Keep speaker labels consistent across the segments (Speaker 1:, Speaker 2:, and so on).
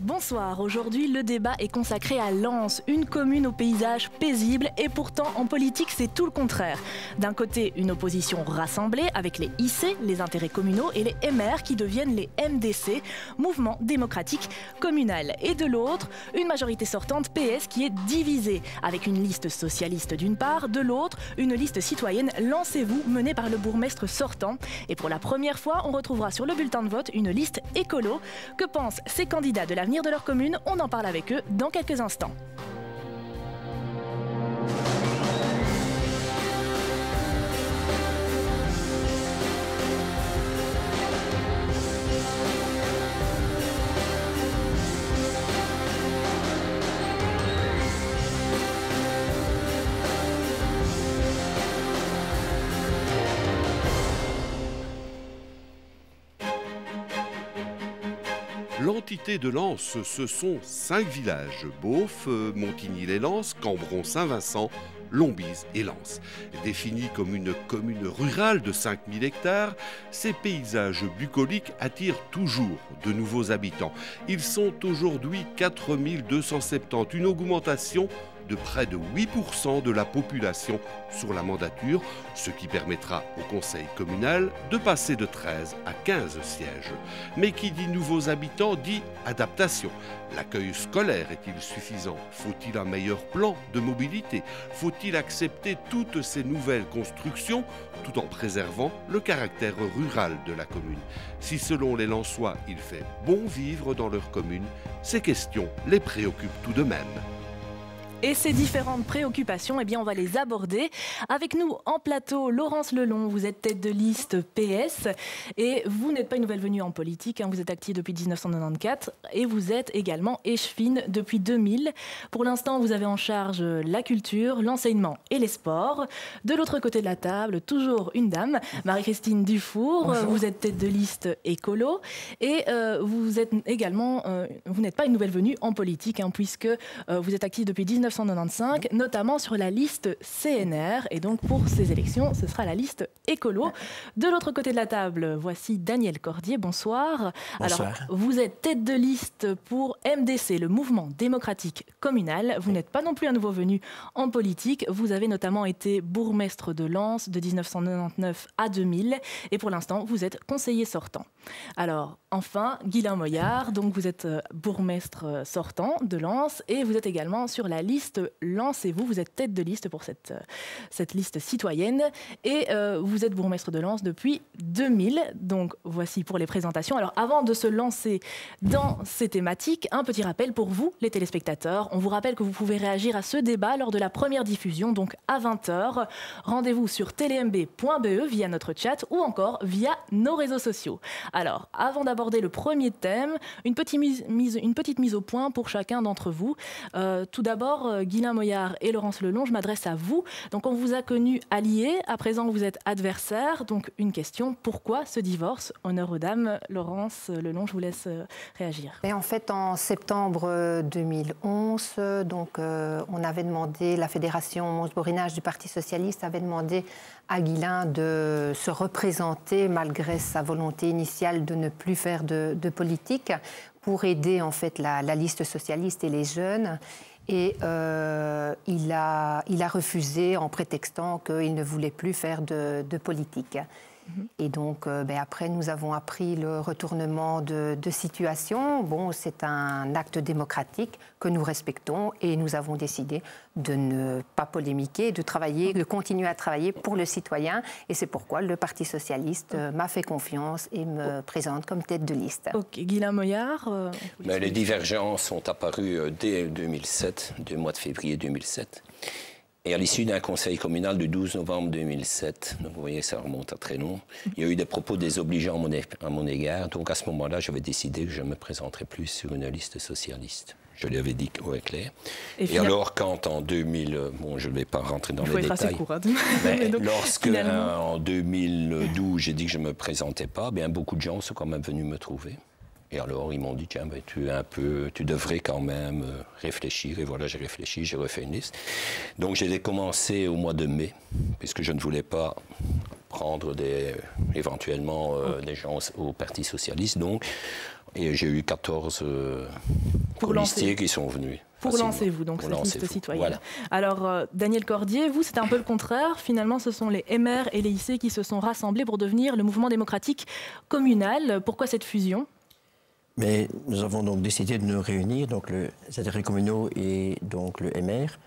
Speaker 1: Bonsoir, aujourd'hui le débat est consacré à Lens, une commune au paysage paisible et pourtant en politique c'est tout le contraire. D'un côté une opposition rassemblée avec les IC, les intérêts communaux, et les MR qui deviennent les MDC, Mouvement démocratique communal. Et de l'autre, une majorité sortante PS qui est divisée, avec une liste socialiste d'une part, de l'autre une liste citoyenne Lancez-vous menée par le bourgmestre sortant. Et pour la première fois on retrouvera sur le bulletin de vote une liste écolo. Que pensent ces candidats de l'avenir de leur commune? On en parle avec eux dans quelques instants.
Speaker 2: L'entité de Lens, ce sont 5 villages, Beauf, Montigny-les-Lens, Cambron-Saint-Vincent, Lombise et Lens. Définis comme une commune rurale de 5000 hectares, ces paysages bucoliques attirent toujours de nouveaux habitants. Ils sont aujourd'hui 4270, une augmentation de près de 8% de la population sur la mandature, ce qui permettra au conseil communal de passer de 13 à 15 sièges. Mais qui dit nouveaux habitants dit adaptation. L'accueil scolaire est-il suffisant? Faut-il un meilleur plan de mobilité? Faut-il accepter toutes ces nouvelles constructions tout en préservant le caractère rural de la commune? Si selon les Lensois, il fait bon vivre dans leur commune, ces questions les préoccupent tout de même.
Speaker 1: Et ces différentes préoccupations, eh bien, on va les aborder. Avec nous en plateau, Laurence Lelong, vous êtes tête de liste PS et vous n'êtes pas une nouvelle venue en politique, vous êtes active depuis 1994 et vous êtes également échevine depuis 2000. Pour l'instant, vous avez en charge la culture, l'enseignement et les sports. De l'autre côté de la table, toujours une dame, Marie-Christine Dufour. Bonjour. Vous êtes tête de liste écolo et vous êtes également, vous n'êtes pas une nouvelle venue en politique puisque vous êtes active depuis 1995, notamment sur la liste CNR. Et donc, pour ces élections, ce sera la liste écolo. De l'autre côté de la table, voici Daniel Cordier. Bonsoir.
Speaker 3: Bonsoir.
Speaker 1: Alors, vous êtes tête de liste pour MDC, le Mouvement démocratique communal. Vous n'êtes pas non plus un nouveau venu en politique. Vous avez notamment été bourgmestre de Lens de 1999 à 2000. Et pour l'instant, vous êtes conseiller sortant. Alors, enfin, Guylain Moyard. Donc, vous êtes bourgmestre sortant de Lens et vous êtes également sur la liste Lancez-vous, vous êtes tête de liste pour cette liste citoyenne et vous êtes bourgmestre de Lens depuis 2000. Donc voici pour les présentations. Alors avant de se lancer dans ces thématiques, un petit rappel pour vous, les téléspectateurs. On vous rappelle que vous pouvez réagir à ce débat lors de la première diffusion, donc à 20h. Rendez-vous sur télé-mb.be via notre chat ou encore via nos réseaux sociaux. Alors, avant d'aborder le premier thème, une petite mise au point pour chacun d'entre vous. Tout d'abord, Guylain Moyard et Laurence Lelong, je m'adresse à vous. Donc on vous a connu alliés, à présent vous êtes adversaires. Donc une question, pourquoi ce divorce? Honneur aux dames. Laurence Lelong, je vous laisse réagir.
Speaker 4: Et en fait, en septembre 2011, on avait demandé, la fédération Mons-Borinage du Parti socialiste avait demandé à Guylain de se représenter malgré sa volonté initiale de ne plus faire de politique pour aider en fait la liste socialiste et les jeunes. Et il a refusé en prétextant qu'il ne voulait plus faire de politique. Et donc, après, nous avons appris le retournement de situation. Bon, c'est un acte démocratique que nous respectons et nous avons décidé de ne pas polémiquer, de continuer à travailler pour le citoyen. Et c'est pourquoi le Parti socialiste m'a fait confiance et me présente comme tête de liste.
Speaker 1: Ok, Guylain Moyard.
Speaker 3: Les divergences sont apparues dès 2007, du mois de février 2007. Et à l'issue d'un conseil communal du 12 novembre 2007, donc vous voyez, ça remonte à très long, il y a eu des propos désobligeants à mon égard. Donc à ce moment-là, j'avais décidé que je ne me présenterais plus sur une liste socialiste. Je lui avais dit haut et clair. Et alors, quand en 2000, je ne vais pas rentrer dans les détails, mais lorsque en 2012, j'ai dit que je ne me présentais pas, bien beaucoup de gens sont quand même venus me trouver. Et alors, ils m'ont dit, tiens, tu devrais quand même réfléchir. Et voilà, j'ai réfléchi, j'ai refait une liste. Donc, j'ai commencé au mois de mai, puisque je ne voulais pas prendre éventuellement des gens au Parti socialiste. Donc, Et j'ai eu 14 colistiers qui sont venus.
Speaker 1: Pour lancez-vous, donc cette liste citoyenne. Voilà. Alors, Daniel Cordier, vous, c'était un peu le contraire. Finalement, ce sont les MR et les IC qui se sont rassemblés pour devenir le mouvement démocratique communal. Pourquoi cette fusion?
Speaker 5: Mais nous avons donc décidé de nous réunir, donc les intérêts communaux et donc le MR.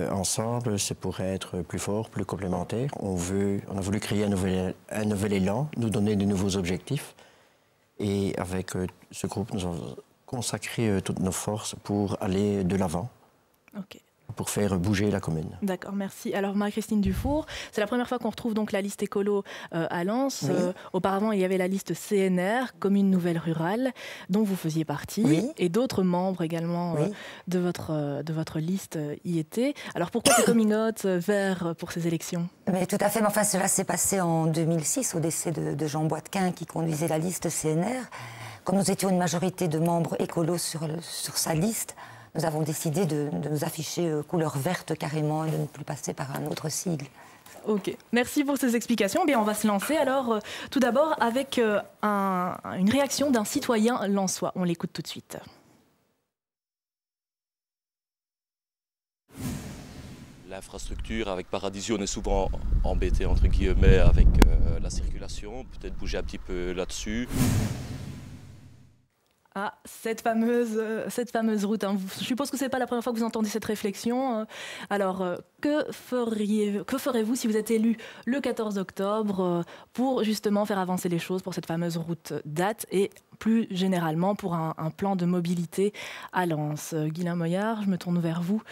Speaker 5: Ensemble, c'est pour être plus fort, plus complémentaire. On a voulu créer un nouvel élan, nous donner de nouveaux objectifs. Et avec ce groupe, nous avons consacré toutes nos forces pour aller de l'avant, pour faire bouger la commune. D'accord, merci. Alors Marie-Christine Dufour, c'est la première fois qu'on retrouve donc la liste écolo à Lens. Oui. Auparavant, il y avait la liste CNR, Commune Nouvelle Rurale, dont vous faisiez partie, oui. Et d'autres membres également oui. De votre liste y étaient. Alors pourquoi ce coming out vert pour ces élections?
Speaker 6: Mais tout à fait, mais enfin cela s'est passé en 2006 au décès de Jean Boitquin qui conduisait la liste CNR. Comme nous étions une majorité de membres écolos sur sa liste, nous avons décidé de nous afficher couleur verte carrément et de ne plus passer par un autre sigle.
Speaker 1: Ok, merci pour ces explications. Bien, on va se lancer alors tout d'abord avec une réaction d'un citoyen lensois. On l'écoute tout de suite.
Speaker 7: L'infrastructure avec Paradisio, on est souvent embêté entre guillemets avec la circulation, peut-être bouger un petit peu là-dessus.
Speaker 1: Ah, cette fameuse route. Hein. Je suppose que ce n'est pas la première fois que vous entendez cette réflexion. Alors, que ferez-vous si vous êtes élu le 14 octobre pour justement faire avancer les choses pour cette fameuse route date et plus généralement pour un plan de mobilité à Lens? Guylain Moyard, je me tourne vers vous.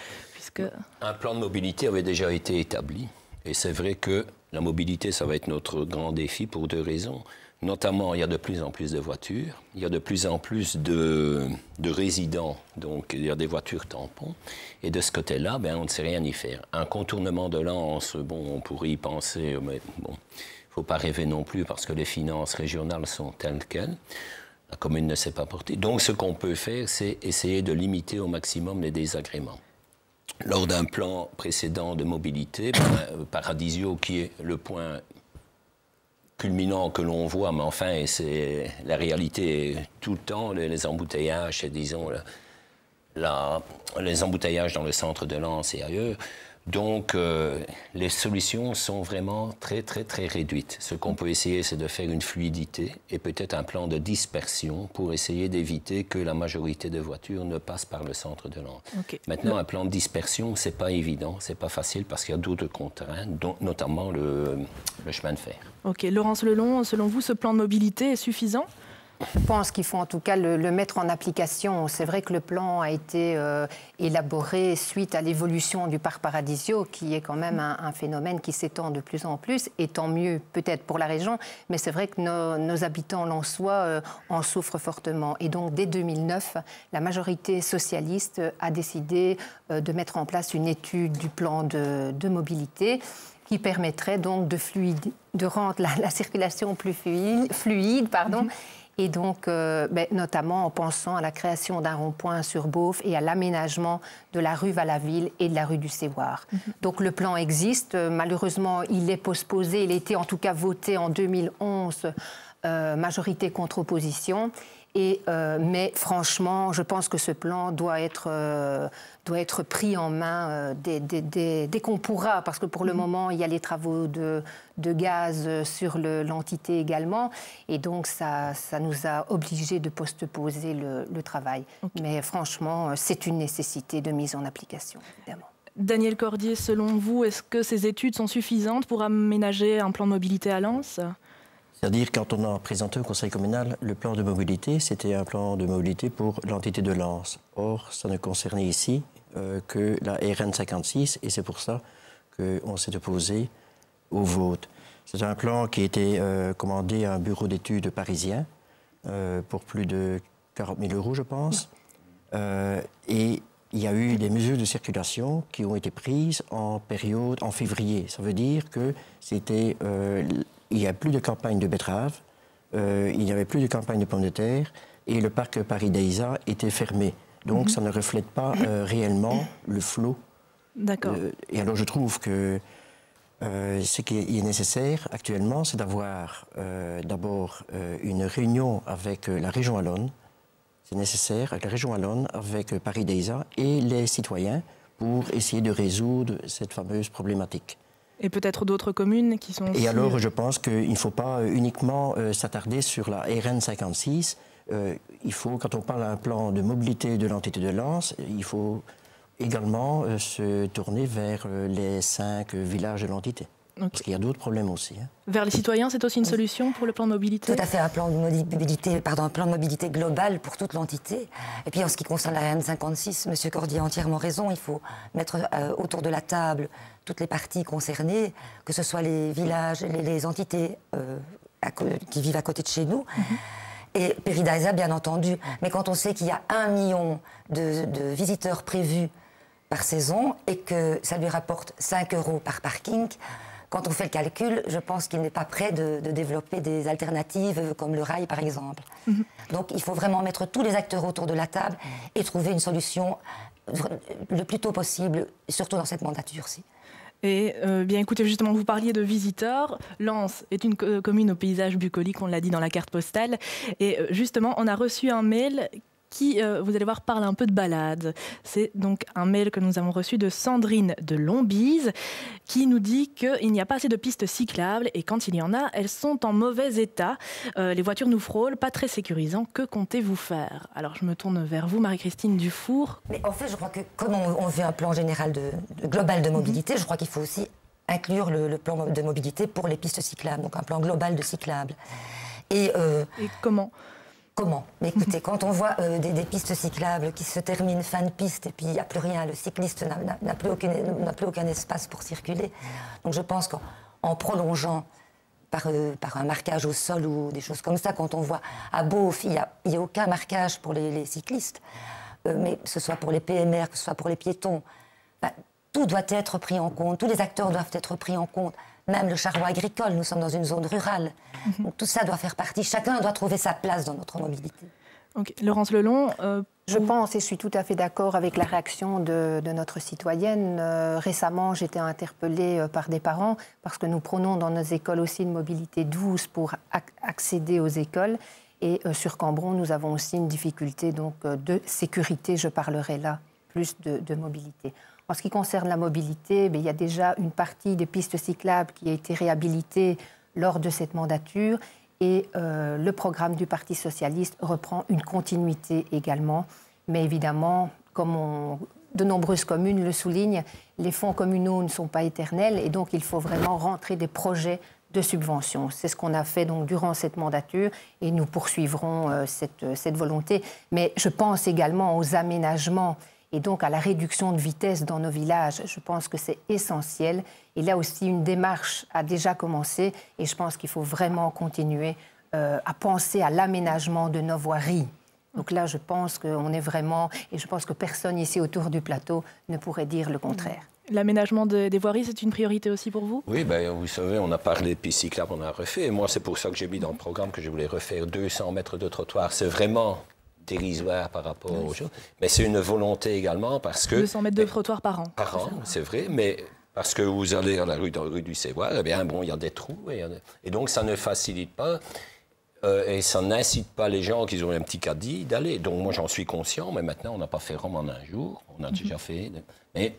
Speaker 3: Un plan de mobilité avait déjà été établi. Et c'est vrai que la mobilité, ça va être notre grand défi pour deux raisons. Notamment, il y a de plus en plus de voitures, il y a de plus en plus de résidents, donc il y a des voitures tampons. Et de ce côté-là, ben, on ne sait rien y faire. Un contournement de Lens, bon, on pourrait y penser, mais bon, il ne faut pas rêver non plus parce que les finances régionales sont telles quelles. La commune ne s'est pas portée. Donc, ce qu'on peut faire, c'est essayer de limiter au maximum les désagréments. Lors d'un plan précédent de mobilité, ben, Paradisio, qui est le point culminant que l'on voit, mais enfin, c'est la réalité tout le temps, les embouteillages, disons, les embouteillages dans le centre de Lens et ailleurs. Donc, les solutions sont vraiment très, très, très réduites. Ce qu'on peut essayer, c'est de faire une fluidité et peut-être un plan de dispersion pour essayer d'éviter que la majorité de voitures ne passent par le centre de Lens. Okay. Maintenant, un plan de dispersion, c'est pas évident, c'est pas facile parce qu'il y a d'autres contraintes, dont notamment le chemin de fer.
Speaker 1: Ok, Laurence Lelon, selon vous, ce plan de mobilité est suffisant ?
Speaker 4: Je pense qu'il faut en tout cas le mettre en application. C'est vrai que le plan a été élaboré suite à l'évolution du parc Paradisio, qui est quand même un phénomène qui s'étend de plus en plus, et tant mieux peut-être pour la région, mais c'est vrai que nos habitants lensois en souffrent fortement. Et donc dès 2009, la majorité socialiste a décidé de mettre en place une étude du plan de mobilité qui permettrait donc de rendre la circulation plus fluide, pardon. Et donc, notamment en pensant à la création d'un rond-point sur Beauf et à l'aménagement de la rue Valaville et de la rue du Sévoire. Donc le plan existe. Malheureusement, il est postposé. Il a été en tout cas voté en 2011, majorité contre opposition. Mais franchement, je pense que ce plan doit être pris en main dès qu'on pourra, parce que pour le moment, il y a les travaux de gaz sur l'entité également, et donc ça nous a obligés de postposer le travail. Okay. Mais franchement, c'est une nécessité de mise en application, évidemment.
Speaker 1: Daniel Cordier, selon vous, est-ce que ces études sont suffisantes pour aménager un plan de mobilité à Lens ?
Speaker 5: C'est-à-dire, quand on a présenté au conseil communal le plan de mobilité, c'était un plan de mobilité pour l'entité de Lens. Or, ça ne concernait ici que la RN 56, et c'est pour ça qu'on s'est opposé au vote. C'est un plan qui a été commandé à un bureau d'études parisien pour plus de 40 000 €, je pense. Et il y a eu des mesures de circulation qui ont été prises en février. Ça veut dire que c'était... il n'y a plus de campagne de betteraves, il n'y avait plus de campagne de pommes de terre, et le parc Paris-Daïsa était fermé. Donc ça ne reflète pas réellement le flot.
Speaker 1: D'accord.
Speaker 5: Et alors je trouve que ce qui est nécessaire actuellement, c'est d'avoir d'abord une réunion avec la région wallonne c'est nécessaire, avec la région wallonne, avec Paris DEISA et les citoyens pour essayer de résoudre cette fameuse problématique.
Speaker 1: Et peut-être d'autres communes qui sont aussi...
Speaker 5: Et alors, je pense qu'il ne faut pas uniquement s'attarder sur la RN 56. Il faut, quand on parle d'un plan de mobilité de l'entité de Lens, il faut également se tourner vers les 5 villages de l'entité. Okay. Parce qu'il y a d'autres problèmes aussi. Hein.
Speaker 1: Vers les citoyens, c'est aussi une solution pour le plan de mobilité?
Speaker 6: Tout à fait, un plan de mobilité global pour toute l'entité. Et puis en ce qui concerne la RN 56, M. Cordier a entièrement raison, il faut mettre autour de la table toutes les parties concernées, que ce soit les villages, les entités qui vivent à côté de chez nous, et Paris DEISA, bien entendu. Mais quand on sait qu'il y a 1 million de visiteurs prévus par saison et que ça lui rapporte 5 € par parking, quand on fait le calcul, je pense qu'il n'est pas prêt de développer des alternatives comme le rail, par exemple. Donc il faut vraiment mettre tous les acteurs autour de la table et trouver une solution le plus tôt possible, surtout dans cette mandature-ci.
Speaker 1: Et bien écoutez, justement, vous parliez de visiteurs. Lens est une commune au paysage bucolique, on l'a dit dans la carte postale. Et justement, on a reçu un mail qui, vous allez voir, parle un peu de balade. C'est donc un mail que nous avons reçu de Sandrine de Lombise qui nous dit qu'il n'y a pas assez de pistes cyclables et quand il y en a, elles sont en mauvais état. Les voitures nous frôlent, pas très sécurisant. Que comptez-vous faire? Alors je me tourne vers vous, Marie-Christine Dufour.
Speaker 6: Mais en fait, je crois que comme on fait un plan général global de mobilité, je crois qu'il faut aussi inclure le plan de mobilité pour les pistes cyclables, donc un plan global de cyclables. Et
Speaker 1: comment?
Speaker 6: Comment? Mais écoutez, quand on voit des pistes cyclables qui se terminent fin de piste et puis il n'y a plus rien, le cycliste n'a plus aucun espace pour circuler. Donc je pense qu'en prolongeant par un marquage au sol ou des choses comme ça, quand on voit à Beauf, il n'y a aucun marquage pour les cyclistes, mais que ce soit pour les PMR, que ce soit pour les piétons, tout doit être pris en compte, tous les acteurs doivent être pris en compte. Même le charroi agricole, nous sommes dans une zone rurale. Donc tout ça doit faire partie, chacun doit trouver sa place dans notre mobilité.
Speaker 1: Okay. Laurence Lelon,
Speaker 4: je pense, et je suis tout à fait d'accord avec la réaction de notre citoyenne. Récemment, j'étais interpellée par des parents parce que nous prônons dans nos écoles aussi une mobilité douce pour accéder aux écoles. Et sur Cambron, nous avons aussi une difficulté donc, de sécurité, je parlerai là, plus de mobilité. En ce qui concerne la mobilité, il y a déjà une partie des pistes cyclables qui a été réhabilitée lors de cette mandature et le programme du Parti socialiste reprend une continuité également. Mais évidemment, comme de nombreuses communes le soulignent, les fonds communaux ne sont pas éternels et donc il faut vraiment rentrer des projets de subvention. C'est ce qu'on a fait donc, durant cette mandature et nous poursuivrons cette volonté. Mais je pense également aux aménagements et donc à la réduction de vitesse dans nos villages. Je pense que c'est essentiel. Et là aussi, une démarche a déjà commencé et je pense qu'il faut vraiment continuer à penser à l'aménagement de nos voiries. Donc là, je pense qu'on est vraiment... Et je pense que personne ici autour du plateau ne pourrait dire le contraire.
Speaker 1: L'aménagement des voiries, c'est une priorité aussi pour vous?
Speaker 3: Oui, vous savez, on a parlé de pistes cyclables, on a refait. Et moi, c'est pour ça que j'ai mis dans le programme que je voulais refaire 200 mètres de trottoir. C'est vraiment dérisoire par rapport aux choses. Mais c'est une volonté également parce que...
Speaker 1: 200 mètres de trottoir par an.
Speaker 3: Par an, c'est vrai, mais parce que vous allez dans la rue du Sévoire, eh bien, bon, il y a des trous. Et donc, ça ne facilite pas et ça n'incite pas les gens qui ont un petit caddie d'aller. Donc, moi, j'en suis conscient, mais maintenant, on n'a pas fait Rome en un jour. On a déjà fait... Mais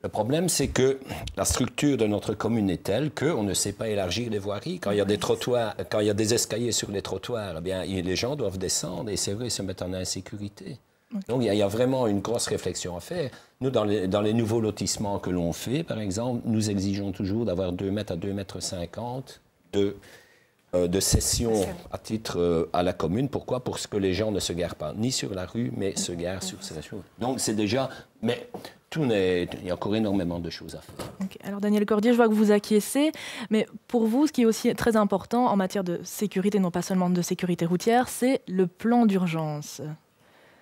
Speaker 3: le problème, c'est que la structure de notre commune est telle qu'on ne sait pas élargir les voiries. Quand il y a des trottoirs, quand il y a des escaliers sur les trottoirs, eh bien, les gens doivent descendre et c'est vrai, se mettre en insécurité. Okay. Donc, il y a vraiment une grosse réflexion à faire. Nous, dans les nouveaux lotissements que l'on fait, par exemple, nous exigeons toujours d'avoir 2 mètres à 2,50 m de cession à titre à la commune. Pourquoi? Pour que les gens ne se garent pas ni sur la rue, mais se garent sur ces choses. Donc, c'est déjà... Mais il y a encore énormément de choses à faire.
Speaker 1: Okay. Alors, Daniel Cordier, je vois que vous acquiescez. Mais pour vous, ce qui est aussi très important en matière de sécurité, non pas seulement de sécurité routière, c'est le plan d'urgence.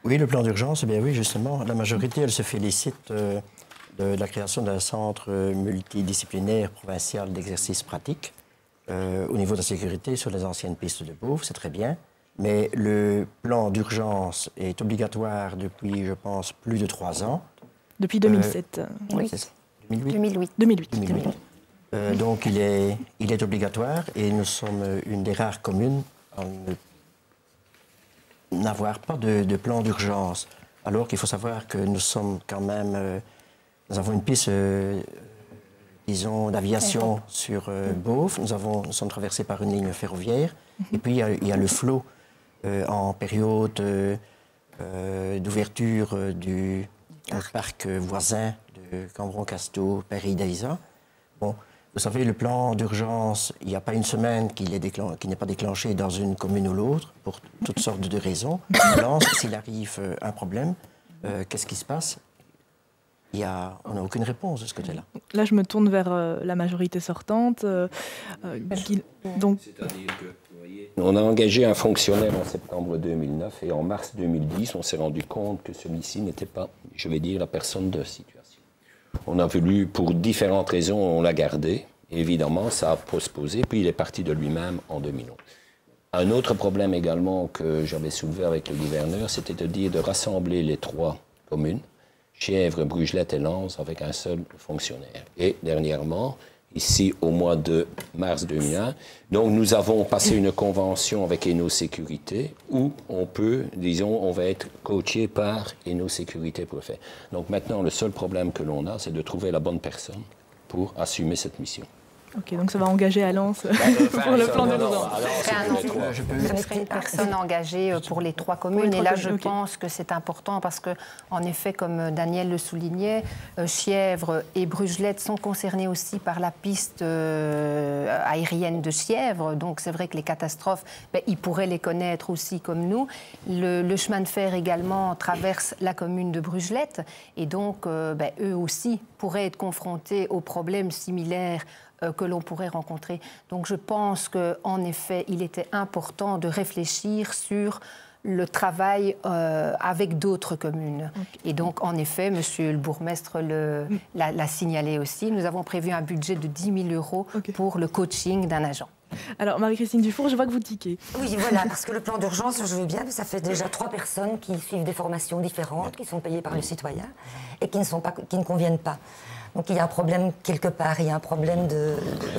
Speaker 5: Oui, le plan d'urgence, eh bien oui, justement. La majorité, elle se félicite de la création d'un centre multidisciplinaire provincial d'exercice pratique au niveau de la sécurité sur les anciennes pistes de Beauf, c'est très bien. Mais le plan d'urgence est obligatoire depuis, je pense, plus de 3 ans.
Speaker 1: Depuis 2007.
Speaker 4: Oui.
Speaker 1: 2008.
Speaker 5: Donc, il est obligatoire et nous sommes une des rares communes n'avoir pas de plan d'urgence, alors qu'il faut savoir que nous sommes quand même... nous avons une piste, disons, d'aviation sur Beauf. Nous sommes traversés par une ligne ferroviaire. Et puis, il y a le flot en période d'ouverture du parc voisin de Cambron-Casteau, Paris-Daïsa. Bon, vous savez, le plan d'urgence, il n'y a pas une semaine qui n'est pas déclenché dans une commune ou l'autre, pour toutes sortes de raisons. S'il arrive un problème, qu'est-ce qui se passe? On n'a aucune réponse de ce côté-là.
Speaker 1: Là, je me tourne vers la majorité sortante. Donc...
Speaker 3: C'est-à-dire que, vous voyez, on a engagé un fonctionnaire en septembre 2009 et en mars 2010, on s'est rendu compte que celui-ci n'était pas, je vais dire, la personne de situation. On a voulu, pour différentes raisons, on l'a gardé. Évidemment, ça a postposé, puis il est parti de lui-même en 2011. Un autre problème également que j'avais soulevé avec le gouverneur, c'était de dire de rassembler les 3 communes, Chièvres, Brugelette et Lens, avec un seul fonctionnaire. Et dernièrement, ici au mois de mars 2001, donc nous avons passé une convention avec Eno Sécurité où on peut, disons, on va être coaché par Eno Sécurité pour le faire. Donc maintenant, le seul problème que l'on a, c'est de trouver la bonne personne pour assumer cette mission.
Speaker 1: Ok, donc ça va engager à Lens pour le plan d'urgence.
Speaker 4: Ce serait une personne engagée pour les 3 communes. Et là, je pense que c'est important parce que, en effet, comme Daniel le soulignait, Chièvres et Brugelette sont concernés aussi par la piste aérienne de Chièvres. Donc, c'est vrai que les catastrophes, ils pourraient les connaître aussi comme nous. Le chemin de fer également traverse la commune de Brugelette. Et donc, eux aussi pourraient être confrontés aux problèmes similaires que l'on pourrait rencontrer. Donc je pense qu'en effet, il était important de réfléchir sur le travail avec d'autres communes. Okay. Et donc, en effet, monsieur le bourgmestre l'a signalé aussi, nous avons prévu un budget de 10 000 € pour le coaching d'un agent.
Speaker 1: Alors, Marie-Christine Dufour, je vois que vous tiquez.
Speaker 6: Oui, voilà, parce que le plan d'urgence, je veux bien, mais ça fait déjà 3 personnes qui suivent des formations différentes, qui sont payées par le citoyen et qui ne conviennent pas. Donc il y a un problème quelque part, il y a un problème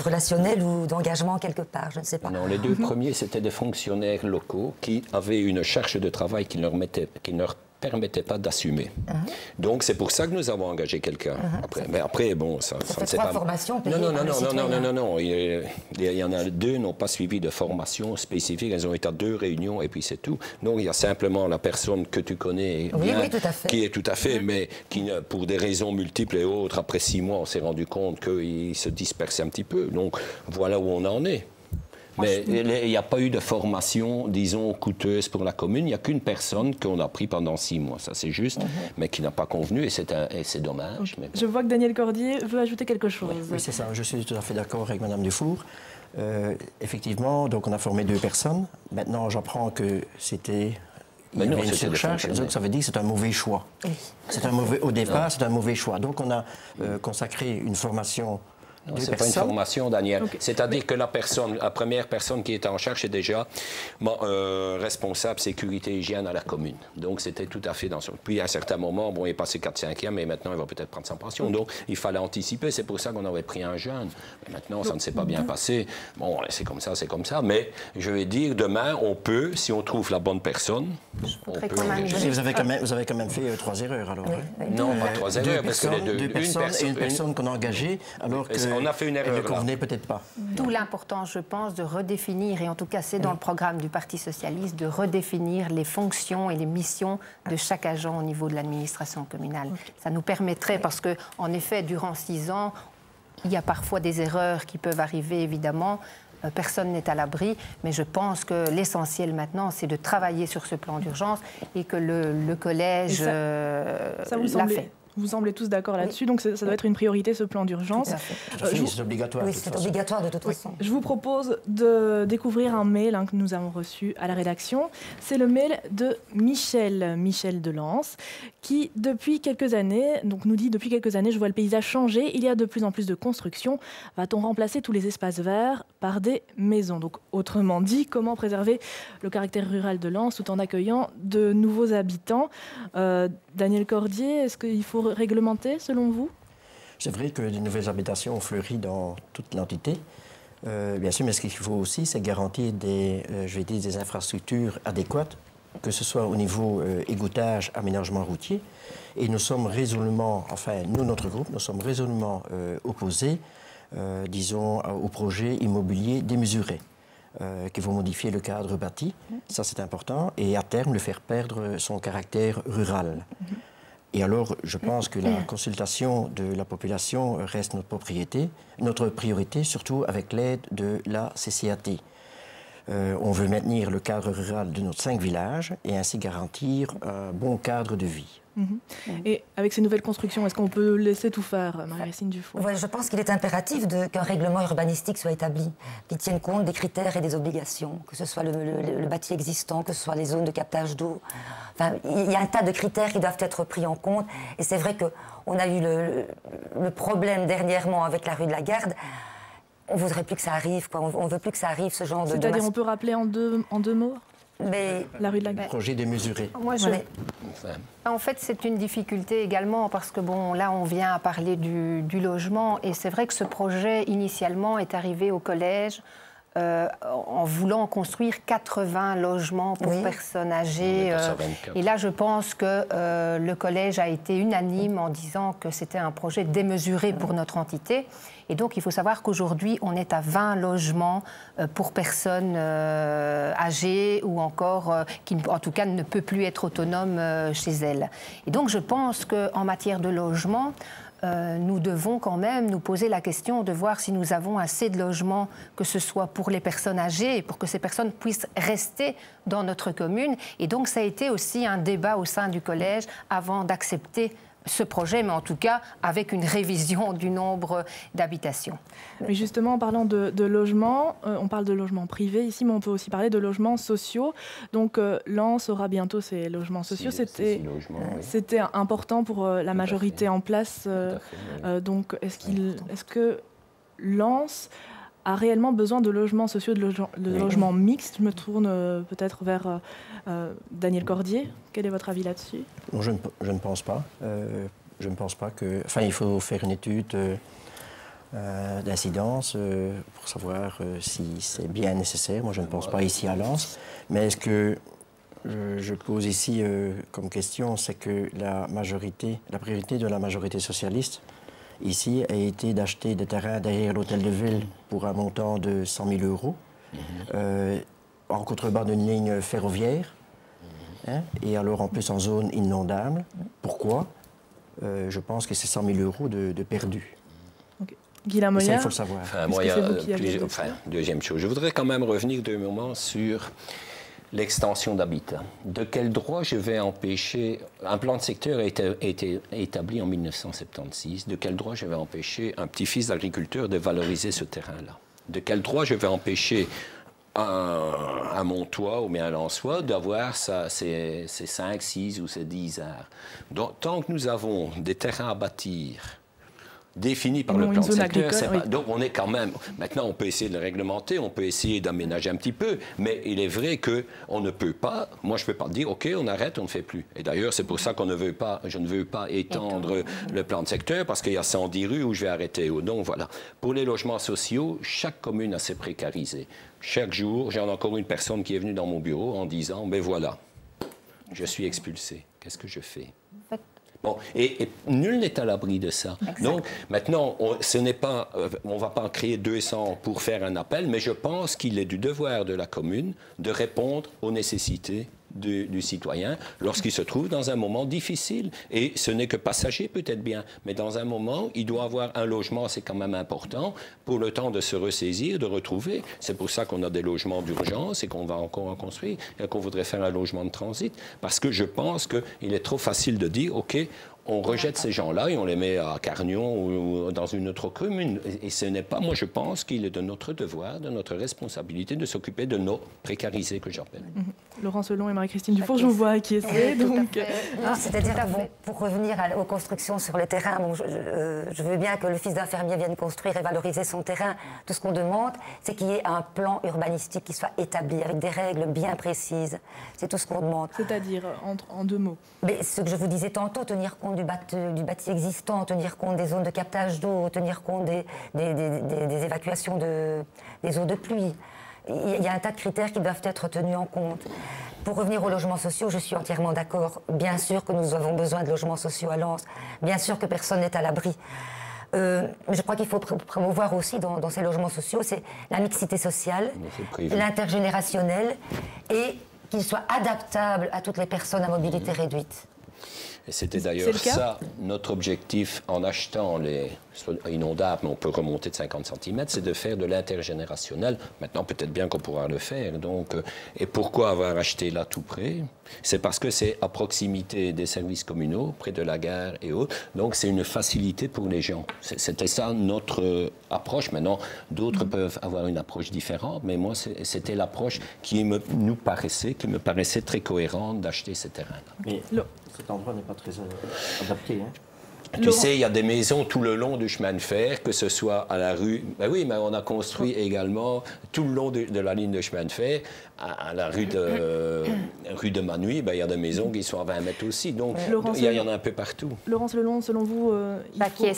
Speaker 6: relationnel ou d'engagement quelque part, je ne sais pas.
Speaker 3: Non, les 2 premiers, c'était des fonctionnaires locaux qui avaient une charge de travail qui ne leur permettait pas d'assumer. Donc c'est pour ça que nous avons engagé quelqu'un. Mais après, bon, ça
Speaker 6: ne s'est pas...
Speaker 3: Non. Il y en a 2 n'ont pas suivi de formation spécifique. Elles ont été à 2 réunions et puis c'est tout. Donc il y a simplement la personne que tu connais bien,
Speaker 6: oui, tout à fait.
Speaker 3: Qui est tout à fait, mais qui, pour des raisons multiples et autres, après 6 mois, on s'est rendu compte qu'il se dispersait un petit peu. Donc voilà où on en est. Mais il n'y a pas eu de formation, disons, coûteuse pour la commune. Il n'y a qu'une personne qu'on a pris pendant 6 mois, ça c'est juste, mais qui n'a pas convenu et c'est dommage.
Speaker 1: Okay.
Speaker 3: Mais bon.
Speaker 1: Je vois que Daniel Cordier veut ajouter quelque chose.
Speaker 5: Oui, c'est ça. Je suis tout à fait d'accord avec Mme Dufour. Effectivement, donc on a formé 2 personnes. Maintenant, j'apprends que c'était... Il y avait une surcharge, donc ça veut dire que c'est un mauvais choix. Au départ, c'est un mauvais choix. Donc on a consacré une formation...
Speaker 3: Ce n'est pas une formation, Daniel. Okay. C'est-à-dire que la première personne qui était en charge est déjà responsable sécurité et hygiène à la commune. Donc c'était tout à fait dans son... Puis à un certain moment, bon, il est passé 4/5e et maintenant il va peut-être prendre sa pension. Donc il fallait anticiper. C'est pour ça qu'on avait pris un jeune. Mais maintenant, ça ne s'est pas bien passé. Bon, c'est comme ça. Mais je vais dire, demain, on peut, si on trouve la bonne personne, on peut...
Speaker 5: Vous avez quand même fait 3 erreurs, alors.
Speaker 3: Non, pas 3 erreurs, parce que les
Speaker 5: 2 personnes qu'on a engagées, alors que...
Speaker 3: On a fait une erreur.
Speaker 5: Ne convenait peut-être pas.
Speaker 4: D'où l'importance, je pense, de redéfinir, et en tout cas c'est dans le programme du Parti socialiste, de redéfinir les fonctions et les missions de chaque agent au niveau de l'administration communale. Ça nous permettrait, parce qu'en effet, durant 6 ans, il y a parfois des erreurs qui peuvent arriver, évidemment. Personne n'est à l'abri, mais je pense que l'essentiel maintenant, c'est de travailler sur ce plan d'urgence et que le collège l'a fait.
Speaker 1: Vous semblez tous d'accord là-dessus, donc ça doit être une priorité, ce plan d'urgence.
Speaker 5: C'est obligatoire.
Speaker 6: Oui, c'est obligatoire de toute façon.
Speaker 1: Je vous propose de découvrir un mail que nous avons reçu à la rédaction. C'est le mail de Michel de Lens, qui depuis quelques années, donc nous dit depuis quelques années, je vois le paysage changer, il y a de plus en plus de constructions. Va-t-on remplacer tous les espaces verts par des maisons? Donc autrement dit, comment préserver le caractère rural de Lens tout en accueillant de nouveaux habitants? Daniel Cordier, est-ce qu'il faut réglementer selon vous?
Speaker 5: C'est vrai que de nouvelles habitations ont fleuri dans toute l'entité. Bien sûr, mais ce qu'il faut aussi, c'est garantir des infrastructures adéquates que ce soit au niveau égouttage, aménagement routier. Et nous sommes résolument, enfin, nous, notre groupe, nous sommes résolument opposés, disons, aux projets immobiliers démesurés qui vont modifier le cadre bâti. Ça, c'est important. Et à terme, le faire perdre son caractère rural. Et alors, je pense que la consultation de la population reste notre priorité, surtout avec l'aide de la CCAT. On veut maintenir le cadre rural de nos 5 villages et ainsi garantir un bon cadre de vie.
Speaker 1: Et avec ces nouvelles constructions, est-ce qu'on peut laisser tout faire, Marie-Christine Dufour?
Speaker 6: Ouais, je pense qu'il est impératif qu'un règlement urbanistique soit établi, qui tienne compte des critères et des obligations, que ce soit le bâti existant, que ce soit les zones de captage d'eau. Enfin, il y a un tas de critères qui doivent être pris en compte. Et c'est vrai qu'on a eu le problème dernièrement avec la rue de la Garde. On ne voudrait plus que ça arrive, quoi. On ne veut plus que ça arrive, ce genre de...
Speaker 1: C'est-à-dire, on peut rappeler en deux mots?
Speaker 6: Mais
Speaker 1: la rue de la Garde.
Speaker 5: Projet démesuré.
Speaker 4: En fait, c'est une difficulté également parce que, bon, là, on vient à parler du logement et c'est vrai que ce projet, initialement, est arrivé au collège en voulant construire 80 logements pour personnes âgées. Et là, je pense que le collège a été unanime en disant que c'était un projet démesuré pour notre entité. Et donc, il faut savoir qu'aujourd'hui, on est à 20 logements pour personnes âgées ou encore qui, en tout cas, ne peut plus être autonome chez elles. Et donc, je pense qu'en matière de logement, nous devons quand même nous poser la question de voir si nous avons assez de logements, que ce soit pour les personnes âgées, pour que ces personnes puissent rester dans notre commune. Et donc, ça a été aussi un débat au sein du collège avant d'accepter ce projet, mais en tout cas avec une révision du nombre d'habitations.
Speaker 1: Mais justement, en parlant de logements, on parle de logements privés ici, mais on peut aussi parler de logements sociaux. Donc Lens aura bientôt ses logements sociaux. C'était important pour la majorité en place. Donc est-ce que Lens a réellement besoin de logements sociaux, de logements mixtes? Je me tourne peut-être vers Daniel Cordier. Quel est votre avis là-dessus?
Speaker 5: Non, je ne pense pas. Je ne pense pas que... Enfin, il faut faire une étude d'incidence pour savoir si c'est bien nécessaire. Moi, je ne pense pas ici à Lens. Mais ce que je pose ici comme question, c'est que la priorité de la majorité socialiste ici a été d'acheter des terrains derrière l'hôtel de ville pour un montant de 100 000 euros, en contrebas d'une ligne ferroviaire, et alors en plus en zone inondable. Pourquoi? Je pense que c'est 100 000 euros de perdus.
Speaker 1: Okay. Guy Lamoyère,
Speaker 5: ça, il faut le savoir.
Speaker 3: Deuxième chose, je voudrais quand même revenir 2 moments sur l'extension d'habitat. De quel droit je vais empêcher... Un plan de secteur a été établi en 1976. De quel droit je vais empêcher un petit-fils d'agriculteur de valoriser ce terrain-là? De quel droit je vais empêcher un Montois ou bien un Lensois d'avoir ses 5, 6 ou ses 10 arts? Donc, tant que nous avons des terrains à bâtir défini par le plan de secteur. Donc on est quand même... Maintenant, on peut essayer de le réglementer, on peut essayer d'aménager un petit peu, mais il est vrai qu'on ne peut pas... Moi, je ne peux pas dire, OK, on arrête, on ne fait plus. Et d'ailleurs, c'est pour ça qu'on ne veut pas... Je ne veux pas étendre le plan de secteur, parce qu'il y a 110 rues où je vais arrêter. Donc, voilà. Pour les logements sociaux, chaque commune a ses précarisés. Chaque jour, j'ai encore une personne qui est venue dans mon bureau en disant, ben voilà, je suis expulsé. Qu'est-ce que je fais? Bon, et nul n'est à l'abri de ça. Exact. Donc, maintenant, on ne va pas en créer 200 pour faire un appel, mais je pense qu'il est du devoir de la commune de répondre aux nécessités du citoyen lorsqu'il se trouve dans un moment difficile. Et ce n'est que passager, peut-être bien, mais dans un moment, il doit avoir un logement, c'est quand même important, pour le temps de se ressaisir, de retrouver. C'est pour ça qu'on a des logements d'urgence et qu'on va encore en construire, et qu'on voudrait faire un logement de transit, parce que je pense qu'il est trop facile de dire, OK, on rejette ces gens-là et on les met à Carnion ou dans une autre commune. Et ce n'est pas... Moi, je pense qu'il est de notre devoir, de notre responsabilité de s'occuper de nos précarisés, que j'appelle.
Speaker 1: Laurent Selon et Marie-Christine Dufour, je vous vois acquiescer.
Speaker 6: C'est-à-dire que pour revenir aux constructions sur le terrain, bon, je veux bien que le fils d'un fermier vienne construire et valoriser son terrain. Tout ce qu'on demande, c'est qu'il y ait un plan urbanistique qui soit établi avec des règles bien précises. C'est tout ce qu'on demande.
Speaker 1: C'est-à-dire, en 2 mots?
Speaker 6: Mais ce que je vous disais tantôt, tenir compte du bâti existant, tenir compte des zones de captage d'eau, tenir compte des évacuations des eaux de pluie. Il y a un tas de critères qui doivent être tenus en compte. pour revenir aux logements sociaux, je suis entièrement d'accord. Bien sûr que nous avons besoin de logements sociaux à Lens. Bien sûr que personne n'est à l'abri. Mais je crois qu'il faut promouvoir aussi dans ces logements sociaux, c'est la mixité sociale, l'intergénérationnel et qu'il soit adaptable à toutes les personnes à mobilité réduite.
Speaker 3: Et c'était d'ailleurs ça, notre objectif en achetant les inondables, mais on peut remonter de 50 cm, c'est de faire de l'intergénérationnel. Maintenant, peut-être bien qu'on pourra le faire. Donc, et pourquoi avoir acheté là tout près? C'est parce que c'est à proximité des services communaux, près de la gare et autres. Donc, c'est une facilité pour les gens. C'était ça notre approche. Maintenant, d'autres peuvent avoir une approche différente, mais moi, c'était l'approche qui me paraissait très cohérente d'acheter ces terrains-là.
Speaker 5: Mais cet endroit n'est pas très adapté, hein.
Speaker 3: Tu sais, il y a des maisons tout le long du chemin de fer, que ce soit à la rue... Ben oui, mais on a construit également tout le long de la ligne de chemin de fer, à la rue de Manouy, ben, il y a des maisons qui sont à 20 mètres aussi. Donc, il y en a un peu partout.
Speaker 1: Laurence Lelon, selon vous,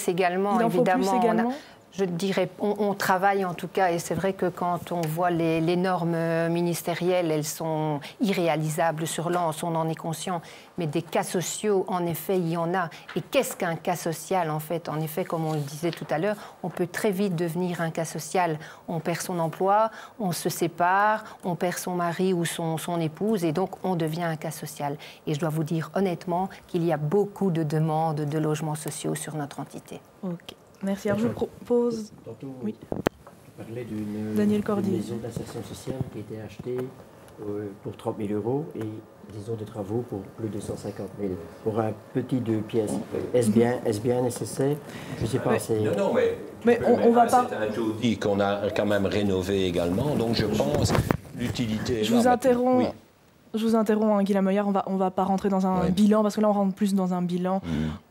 Speaker 4: également, évidemment. Je dirais, on travaille en tout cas, et c'est vrai que quand on voit les normes ministérielles, elles sont irréalisables sur Lens, on en est conscient, mais des cas sociaux, en effet, il y en a. Et qu'est-ce qu'un cas social, en fait? En effet, comme on le disait tout à l'heure, on peut très vite devenir un cas social. On perd son emploi, on se sépare, on perd son mari ou son épouse, et donc on devient un cas social. Et je dois vous dire honnêtement qu'il y a beaucoup de demandes de logements sociaux sur notre entité.
Speaker 1: Ok. Merci. Alors, je vous propose...
Speaker 5: Tantôt,
Speaker 1: oui.
Speaker 5: tu parlais d'une maison d'insertion sociale qui a été achetée pour 30 000 € et, disons, des travaux pour plus de 150 000. Pour un petit 2 pièces, est-ce bien nécessaire? Je ne sais pas, c'est...
Speaker 3: Non, mais on va pas... C'est un taudis qu'on a quand même rénové également, donc je pense l'utilité...
Speaker 1: Je vous interromps. Oui. Je vous interromps, Guy Lamoyard, on va pas rentrer dans un bilan, parce que là, on rentre plus dans un bilan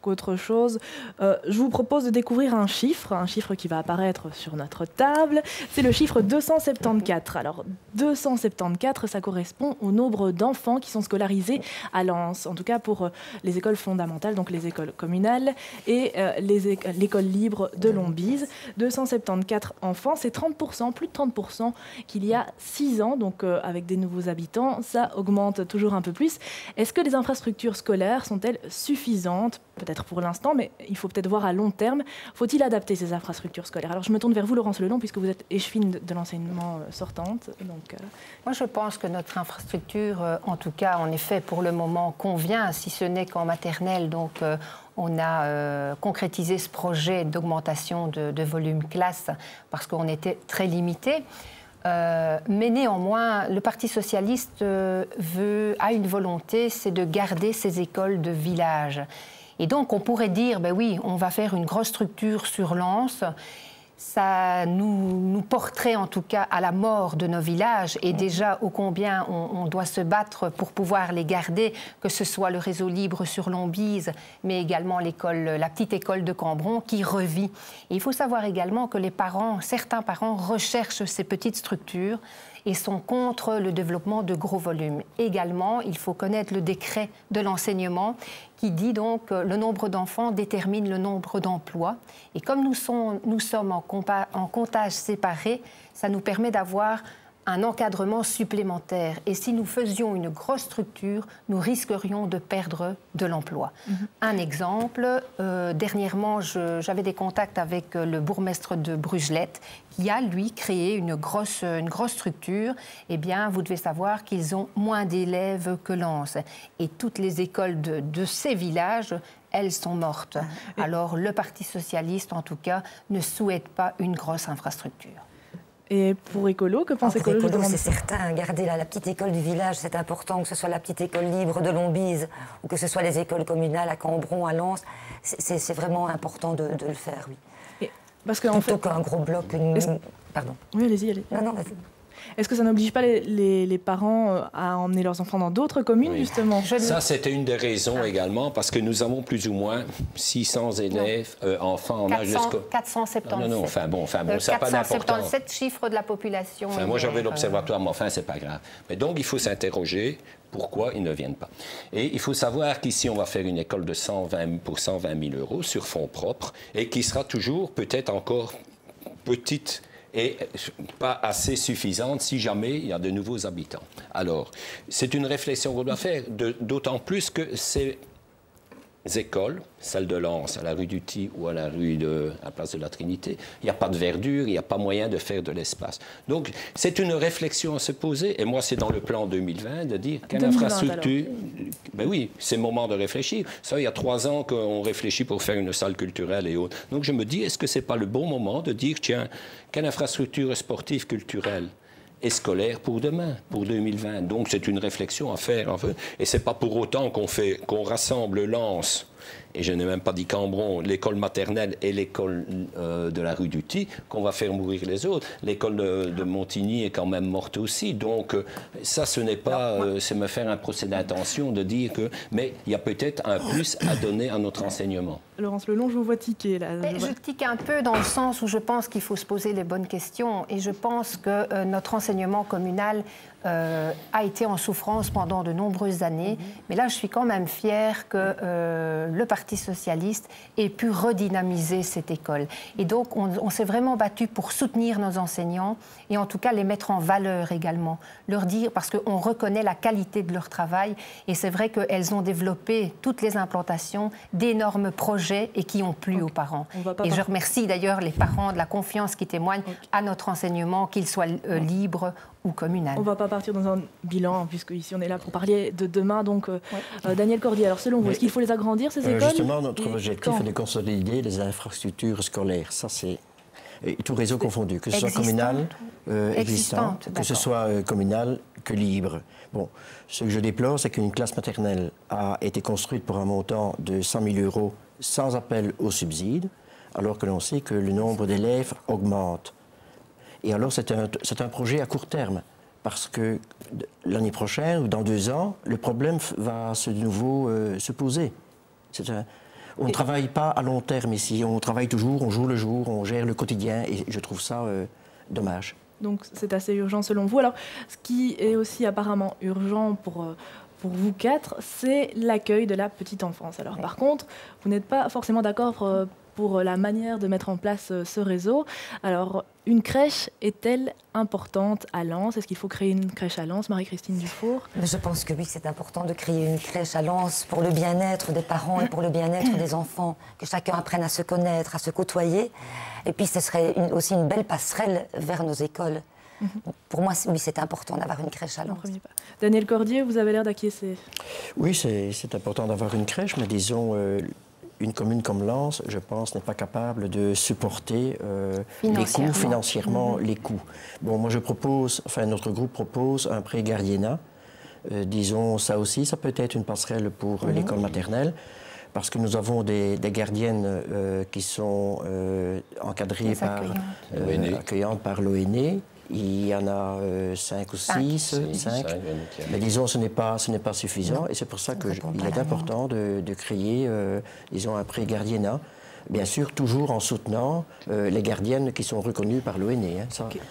Speaker 1: qu'autre chose. Je vous propose de découvrir un chiffre qui va apparaître sur notre table. C'est le chiffre 274. Alors, 274, ça correspond au nombre d'enfants qui sont scolarisés à Lens, en tout cas pour les écoles fondamentales, donc les écoles communales et l'école libre de Lombise. 274 enfants, c'est 30%, plus de 30% qu'il y a 6 ans, donc avec des nouveaux habitants, ça augmente toujours un peu plus. Est-ce que les infrastructures scolaires sont-elles suffisantes? Peut-être pour l'instant, mais il faut peut-être voir à long terme. Faut-il adapter ces infrastructures scolaires? Alors je me tourne vers vous, Laurence Lelon, puisque vous êtes échevine de l'enseignement sortante. Donc,
Speaker 4: Moi, je pense que notre infrastructure, en tout cas, en effet, pour le moment, convient, si ce n'est qu'en maternelle. Donc, on a concrétisé ce projet d'augmentation de volume classe parce qu'on était très limité. Mais néanmoins, le Parti socialiste a une volonté, c'est de garder ces écoles de village. Et donc, on pourrait dire, ben oui, on va faire une grosse structure sur Lens. Ça nous porterait en tout cas à la mort de nos villages et déjà ô combien on doit se battre pour pouvoir les garder, que ce soit le réseau libre sur Lombise, mais également la petite école de Cambron qui revit. Et il faut savoir également que certains parents recherchent ces petites structures et sont contre le développement de gros volumes. Également, il faut connaître le décret de l'enseignement qui dit donc que le nombre d'enfants détermine le nombre d'emplois. Et comme nous sommes en comptage séparé, ça nous permet d'avoir un encadrement supplémentaire. Et si nous faisions une grosse structure, nous risquerions de perdre de l'emploi. Un exemple, dernièrement, j'avais des contacts avec le bourgmestre de Brugelette qui a, lui, créé une grosse structure. Eh bien, vous devez savoir qu'ils ont moins d'élèves que Lens. Et toutes les écoles de ces villages, elles sont mortes. Alors, le Parti socialiste, en tout cas, ne souhaite pas une grosse infrastructure.
Speaker 1: Et pour Écolo, que pense Écolo?
Speaker 6: C'est certain, garder la petite école du village, c'est important, que ce soit la petite école libre de Lombise ou que ce soit les écoles communales à Cambron, à Lens, c'est vraiment important de le faire, oui.
Speaker 1: Parce que,
Speaker 6: plutôt qu'un gros bloc, Pardon.
Speaker 1: Oui, allez-y.
Speaker 6: Non, vas-y.
Speaker 1: Est-ce que ça n'oblige pas les parents à emmener leurs enfants dans d'autres communes, justement?
Speaker 3: Ça, c'était une des raisons également, parce que nous avons plus ou moins 600 élèves, enfants en âge de...
Speaker 4: 477.
Speaker 3: Non, enfin bon, ça n'a pas d'importance.
Speaker 4: 477 chiffres de la population.
Speaker 3: Moi, j'avais l'observatoire, mais enfin, c'est pas grave. Mais donc, il faut s'interroger pourquoi ils ne viennent pas. Et il faut savoir qu'ici, on va faire une école de 120 000 € sur fonds propres, et qui sera toujours peut-être encore petite et pas assez suffisante si jamais il y a de nouveaux habitants. Alors, c'est une réflexion qu'on doit faire, d'autant plus que ces écoles, celle de Lens, à la rue du Ty ou à la place de la Trinité, il n'y a pas de verdure, il n'y a pas moyen de faire de l'espace. Donc, c'est une réflexion à se poser. Et moi, c'est dans le plan 2020 de dire quelle infrastructure... Ben oui, c'est le moment de réfléchir. Ça, il y a 3 ans qu'on réfléchit pour faire une salle culturelle et autres. Donc, je me dis, est-ce que ce n'est pas le bon moment de dire, tiens, quelle infrastructure sportive, culturelle et scolaire pour demain, pour 2020. Donc c'est une réflexion à faire. En fait. Et ce n'est pas pour autant qu'on rassemble Lens, et je n'ai même pas dit Cambron, l'école maternelle et l'école de la rue du Ty, qu'on va faire mourir les autres. L'école de Montigny est quand même morte aussi. Donc ça, ce n'est pas c'est me faire un procès d'intention de dire que... Mais il y a peut-être un plus à donner à notre enseignement.
Speaker 1: Laurence Lelong, je vous vois tiquer là.
Speaker 4: Je tique un peu dans le sens où je pense qu'il faut se poser les bonnes questions. Et je pense que notre enseignement communal a été en souffrance pendant de nombreuses années. Mais là, je suis quand même fière que le Parti socialiste ait pu redynamiser cette école. Et donc, on s'est vraiment battu pour soutenir nos enseignants et en tout cas les mettre en valeur également. Leur dire, parce qu'on reconnaît la qualité de leur travail et c'est vrai qu'elles ont développé toutes les implantations d'énormes projets et qui ont plu aux parents. Et je remercie d'ailleurs les parents de la confiance qui témoignent à notre enseignement, qu'il soit libre ou communal.
Speaker 1: On ne va pas partir dans un bilan, puisque ici on est là pour parler de demain. Donc, Daniel Cordier, alors selon vous, est-ce qu'il faut les agrandir, ces écoles?
Speaker 5: Justement, notre objectif est de consolider les infrastructures scolaires. Ça, c'est tout réseau confondu, que ce soit communal, existant, que ce soit communal, que libre. Bon, ce que je déplore, c'est qu'une classe maternelle a été construite pour un montant de 100 000 € sans appel aux subsides, alors que l'on sait que le nombre d'élèves augmente. Et alors, c'est un projet à court terme, parce que l'année prochaine ou dans 2 ans, le problème va de nouveau se poser. On ne travaille pas à long terme ici, on travaille toujours, on joue le jour, on gère le quotidien, et je trouve ça dommage.
Speaker 1: Donc c'est assez urgent selon vous. Alors, ce qui est aussi apparemment urgent pour vous 4, c'est l'accueil de la petite enfance. Alors par contre, vous n'êtes pas forcément d'accord pour la manière de mettre en place ce réseau. Alors, une crèche est-elle importante à Lens? Est-ce qu'il faut créer une crèche à Lens, Marie-Christine Dufour?
Speaker 6: Je pense que oui, c'est important de créer une crèche à Lens pour le bien-être des parents et pour le bien-être des enfants, que chacun apprenne à se connaître, à se côtoyer. Et puis, ce serait aussi une belle passerelle vers nos écoles. Pour moi, oui, c'est important d'avoir une crèche à Lens.
Speaker 1: Daniel Cordier, vous avez l'air d'acquiescer.
Speaker 5: Oui, c'est important d'avoir une crèche, mais disons... une commune comme Lens, je pense, n'est pas capable de supporter les coûts, financièrement les coûts. Bon, moi je propose, enfin notre groupe propose un prêt gardiennat. Disons, ça aussi, ça peut être une passerelle pour l'école maternelle, parce que nous avons des gardiennes qui sont encadrées par accueillantes par l'ONE. Il y en a 5 ou 6, 5. Mais disons, ce n'est pas suffisant. Et c'est pour ça qu'il est important de créer, disons, un pré gardiennat. Bien sûr, toujours en soutenant les gardiennes qui sont reconnues par l'ONE. Hein,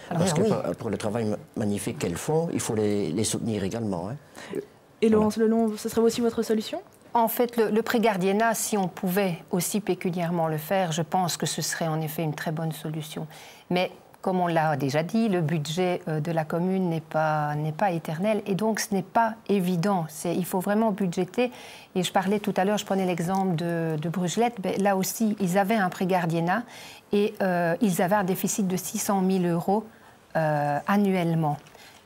Speaker 5: parce que pour le travail magnifique qu'elles font, il faut les soutenir également. Hein.
Speaker 1: Et Laurence Lelong, ce serait aussi votre solution ?
Speaker 4: En fait, le pré-gardiennat, si on pouvait aussi pécuniairement le faire, je pense que ce serait en effet une très bonne solution. Mais comme on l'a déjà dit, le budget de la commune n'est pas éternel et donc ce n'est pas évident. Il faut vraiment budgéter. Et je parlais tout à l'heure, je prenais l'exemple de Brugelette. Là aussi, ils avaient un pré-gardiennat et ils avaient un déficit de 600 000 € annuellement.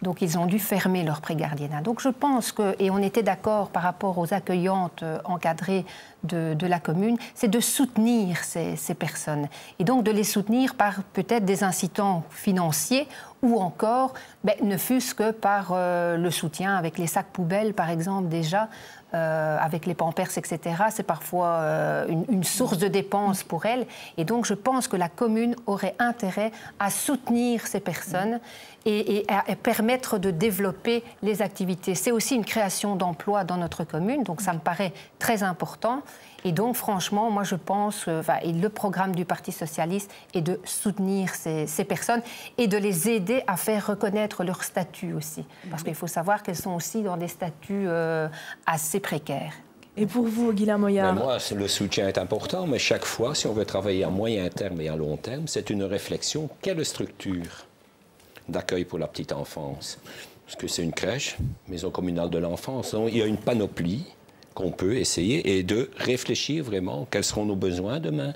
Speaker 4: Donc, ils ont dû fermer leur pré-gardiennat. Donc, je pense que, et on était d'accord par rapport aux accueillantes encadrées de la commune, c'est de soutenir ces personnes. Et donc, de les soutenir par peut-être des incitants financiers ou encore, ne fût-ce que par le soutien avec les sacs poubelles, par exemple, déjà, avec les pampers, etc. C'est parfois une source de dépenses pour elles. Et donc, je pense que la commune aurait intérêt à soutenir ces personnes et à permettre de développer les activités. C'est aussi une création d'emplois dans notre commune, donc ça me paraît très important. Et donc, franchement, moi, je pense, et le programme du Parti socialiste est de soutenir ces personnes et de les aider à faire reconnaître leur statut aussi. Parce qu'il faut savoir qu'elles sont aussi dans des statuts assez précaires.
Speaker 1: Et pour vous, Guylain Moyard?
Speaker 3: Moi, le soutien est important, mais chaque fois, si on veut travailler à moyen terme et à long terme, c'est une réflexion. Quelle structure d'accueil pour la petite enfance? Est-ce que c'est une crèche, maison communale de l'enfance? Il y a une panoplie qu'on peut essayer et de réfléchir vraiment quels seront nos besoins demain.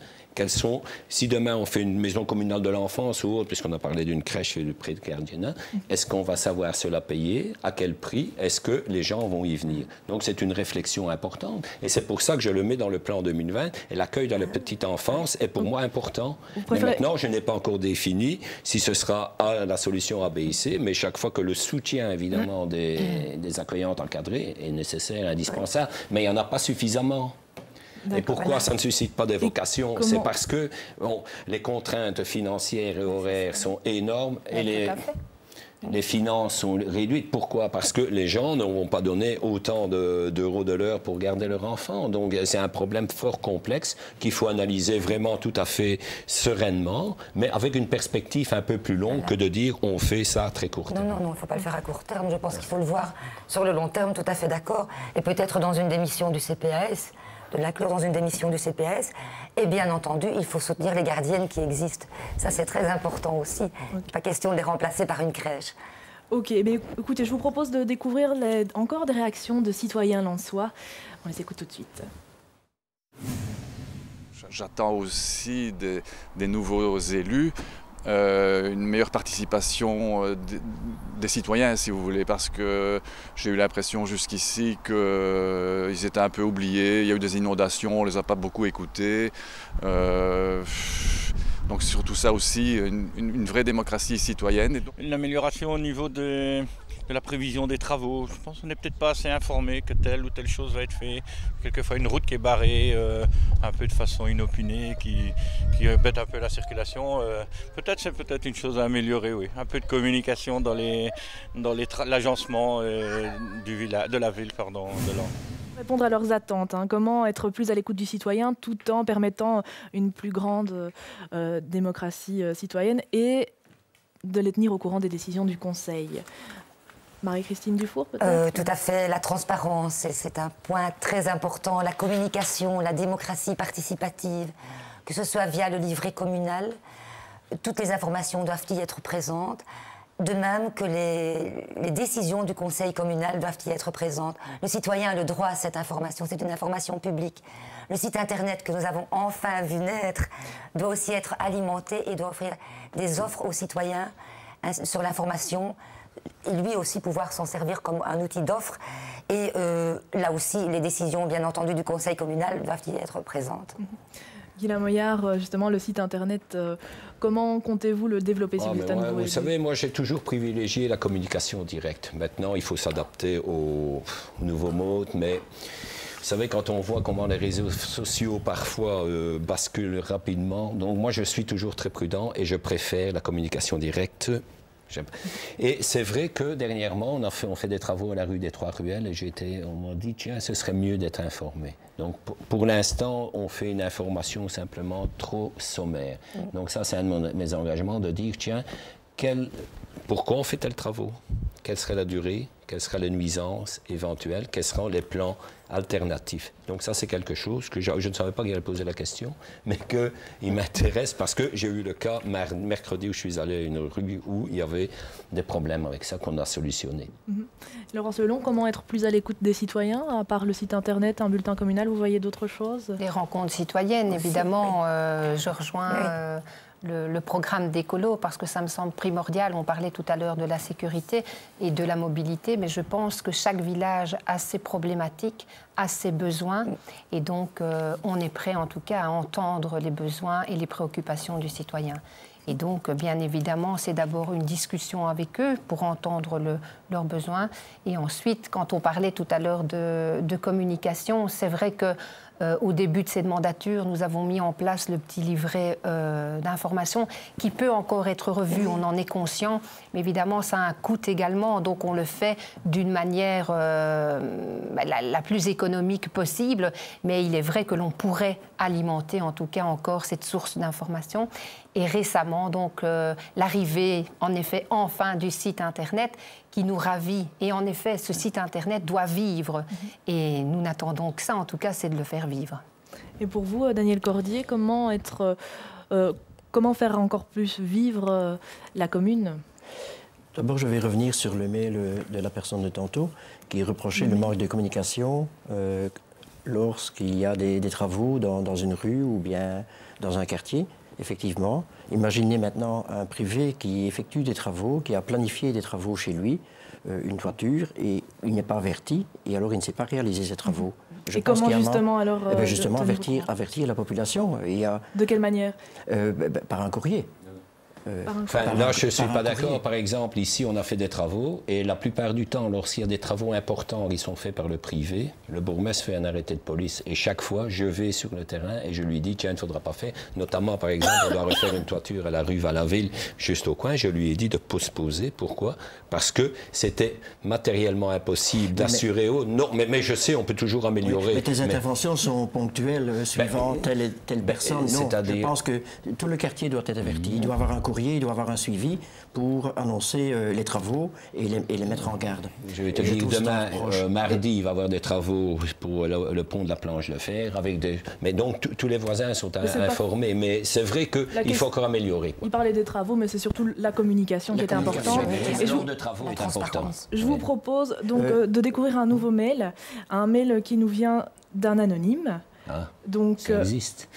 Speaker 3: Si demain on fait une maison communale de l'enfance ou autre, puisqu'on a parlé d'une crèche et du prêt de gardiennat, est-ce qu'on va savoir se la payer? À quel prix? Est-ce que les gens vont y venir? Donc c'est une réflexion importante. Et c'est pour ça que je le mets dans le plan 2020. Et l'accueil de la petite enfance est pour moi important. Mais maintenant, je n'ai pas encore défini si ce sera la solution A, B et C, mais chaque fois que le soutien, évidemment, des accueillantes encadrées est nécessaire, indispensable, mais il n'y en a pas suffisamment. Et pourquoi ça ne suscite pas des vocations? C'est parce que les contraintes financières et horaires sont énormes et les finances sont réduites. Pourquoi? Parce que les gens ne vont pas donner autant d'euros de l'heure pour garder leur enfant. Donc c'est un problème fort complexe qu'il faut analyser vraiment tout à fait sereinement, mais avec une perspective un peu plus longue que de dire on fait ça à très court terme.
Speaker 6: Non, il ne faut pas le faire à court terme. Je pense qu'il faut le voir sur le long terme, tout à fait d'accord. Et peut-être dans une démission du CPAS, de l'inclure dans une démission du CPS. Et bien entendu, il faut soutenir les gardiennes qui existent. Ça, c'est très important aussi. Pas question de les remplacer par une crèche.
Speaker 1: Ok, mais écoutez, je vous propose de découvrir encore des réactions de citoyens lensois. On les écoute tout de suite.
Speaker 8: J'attends aussi des nouveaux élus. Une meilleure participation des citoyens, si vous voulez, parce que j'ai eu l'impression jusqu'ici qu'ils étaient un peu oubliés. Il y a eu des inondations, on ne les a pas beaucoup écoutés. Donc surtout ça aussi, une vraie démocratie citoyenne.
Speaker 9: Une amélioration au niveau de la prévision des travaux. Je pense qu'on n'est peut-être pas assez informé que telle ou telle chose va être faite. Quelquefois une route qui est barrée un peu de façon inopinée, qui embête un peu la circulation. C'est peut-être une chose à améliorer, oui. Un peu de communication dans l'agencement de la ville, de Laon.
Speaker 1: Répondre à leurs attentes, comment être plus à l'écoute du citoyen tout en permettant une plus grande démocratie citoyenne et de les tenir au courant des décisions du Conseil. Marie-Christine Dufour, peut-être?
Speaker 6: Tout à fait, la transparence, c'est un point très important, la communication, la démocratie participative, que ce soit via le livret communal, toutes les informations doivent y être présentes, de même que les décisions du conseil communal doivent y être présentes. Le citoyen a le droit à cette information, c'est une information publique. Le site internet que nous avons enfin vu naître doit aussi être alimenté et doit offrir des offres aux citoyens sur l'information, et lui aussi pouvoir s'en servir comme un outil d'offre. Et là aussi, les décisions, bien entendu, du conseil communal doivent y être présentes.
Speaker 1: Guylain Moyard, justement, le site internet, comment comptez-vous le développer si vous êtes à nouveau élu?
Speaker 3: Vous savez, moi j'ai toujours privilégié la communication directe. Maintenant, il faut s'adapter aux nouveaux modes, mais vous savez, quand on voit comment les réseaux sociaux parfois basculent rapidement, donc moi je suis toujours très prudent et je préfère la communication directe. Et c'est vrai que dernièrement, on fait des travaux à la rue des Trois Ruelles et on m'a dit, tiens, ce serait mieux d'être informé. Donc pour l'instant, on fait une information simplement trop sommaire. Donc ça, c'est un de mes engagements de dire, tiens, pourquoi on fait tel travaux? Quelle serait la durée? Quelles seraient les nuisances éventuelles? Quels seront les plans alternatifs? Donc ça, c'est quelque chose que je ne savais pas qu'il allait poser la question, mais qu'il m'intéresse parce que j'ai eu le cas mercredi où je suis allé à une rue où il y avait des problèmes avec ça qu'on a solutionné.
Speaker 1: Laurence Lelong, comment être plus à l'écoute des citoyens? À part le site internet, un bulletin communal, vous voyez d'autres choses?
Speaker 4: Les rencontres citoyennes, évidemment. Je rejoins... Le programme d'écolo, parce que ça me semble primordial. On parlait tout à l'heure de la sécurité et de la mobilité, mais je pense que chaque village a ses problématiques, a ses besoins, et donc on est prêt en tout cas à entendre les besoins et les préoccupations du citoyen. Et donc, bien évidemment, c'est d'abord une discussion avec eux pour entendre leurs besoins. Et ensuite, quand on parlait tout à l'heure de communication, c'est vrai que au début de cette mandature, nous avons mis en place le petit livret d'information qui peut encore être revu, on en est conscient, mais évidemment ça a un coût également, donc on le fait d'une manière la plus économique possible, mais il est vrai que l'on pourrait alimenter en tout cas encore cette source d'information. Et récemment, donc, l'arrivée, en effet, enfin, du site internet qui nous ravit. Et en effet, ce site internet doit vivre. Et nous n'attendons que ça, en tout cas, c'est de le faire vivre.
Speaker 1: Et pour vous, Daniel Cordier, comment faire encore plus vivre la commune?
Speaker 5: D'abord, je vais revenir sur le mail de la personne de tantôt qui reprochait le manque de communication lorsqu'il y a des travaux dans une rue ou bien dans un quartier. Effectivement, imaginez maintenant un privé qui effectue des travaux, qui a planifié des travaux chez lui, une toiture, et il n'est pas averti, et alors il ne sait pas réaliser ces travaux.
Speaker 1: Et comment justement alors
Speaker 5: justement avertir la population.
Speaker 1: De quelle manière?
Speaker 5: Par un courrier.
Speaker 3: Là, je ne suis pas d'accord. Par exemple, ici, on a fait des travaux et la plupart du temps, lorsqu'il y a des travaux importants qui sont faits par le privé, le bourgmestre fait un arrêté de police. Et chaque fois, je vais sur le terrain et je lui dis, tiens, il ne faudra pas faire. Notamment, par exemple, on doit refaire une toiture à la rue Valaville, juste au coin. Je lui ai dit de postposer. Pourquoi? Parce que c'était matériellement impossible d'assurer. Non, mais je sais, on peut toujours améliorer.
Speaker 5: Mais tes interventions sont ponctuelles, suivant telle et telle personne. Non, je pense que tout le quartier doit être averti. Il doit avoir un courrier, il doit avoir un suivi pour annoncer les travaux et les mettre en garde.
Speaker 3: Je vais te dire, demain, mardi, il va y avoir des travaux pour le pont de la Planche de Fer. Mais donc, tous les voisins sont informés. Mais c'est vrai qu'il faut encore améliorer.
Speaker 1: Il parlait des travaux, mais c'est surtout la communication qui était importante.
Speaker 3: Le nombre de travaux est important.
Speaker 1: Je vous propose donc de découvrir un nouveau mail, un mail qui nous vient d'un anonyme. Donc,
Speaker 3: ça existe.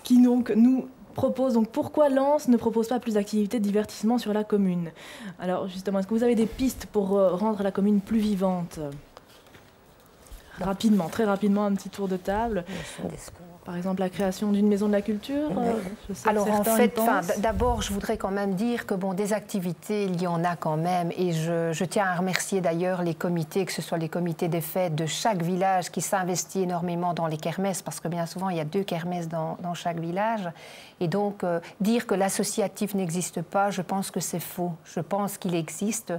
Speaker 1: Qui donc nous propose donc pourquoi Lens ne propose pas plus d'activités de divertissement sur la commune. Alors justement, est-ce que vous avez des pistes pour rendre la commune plus vivante? Rapidement, très rapidement, un petit tour de table. Par exemple, la création d'une maison de la culture.
Speaker 4: Alors en fait, d'abord, je voudrais quand même dire que bon, des activités, il y en a quand même. Et je tiens à remercier d'ailleurs les comités, que ce soit les comités des fêtes de chaque village qui s'investit énormément dans les kermesses, parce que bien souvent, il y a 2 kermesses dans chaque village. Et donc, dire que l'associatif n'existe pas, je pense que c'est faux. Je pense qu'il existe.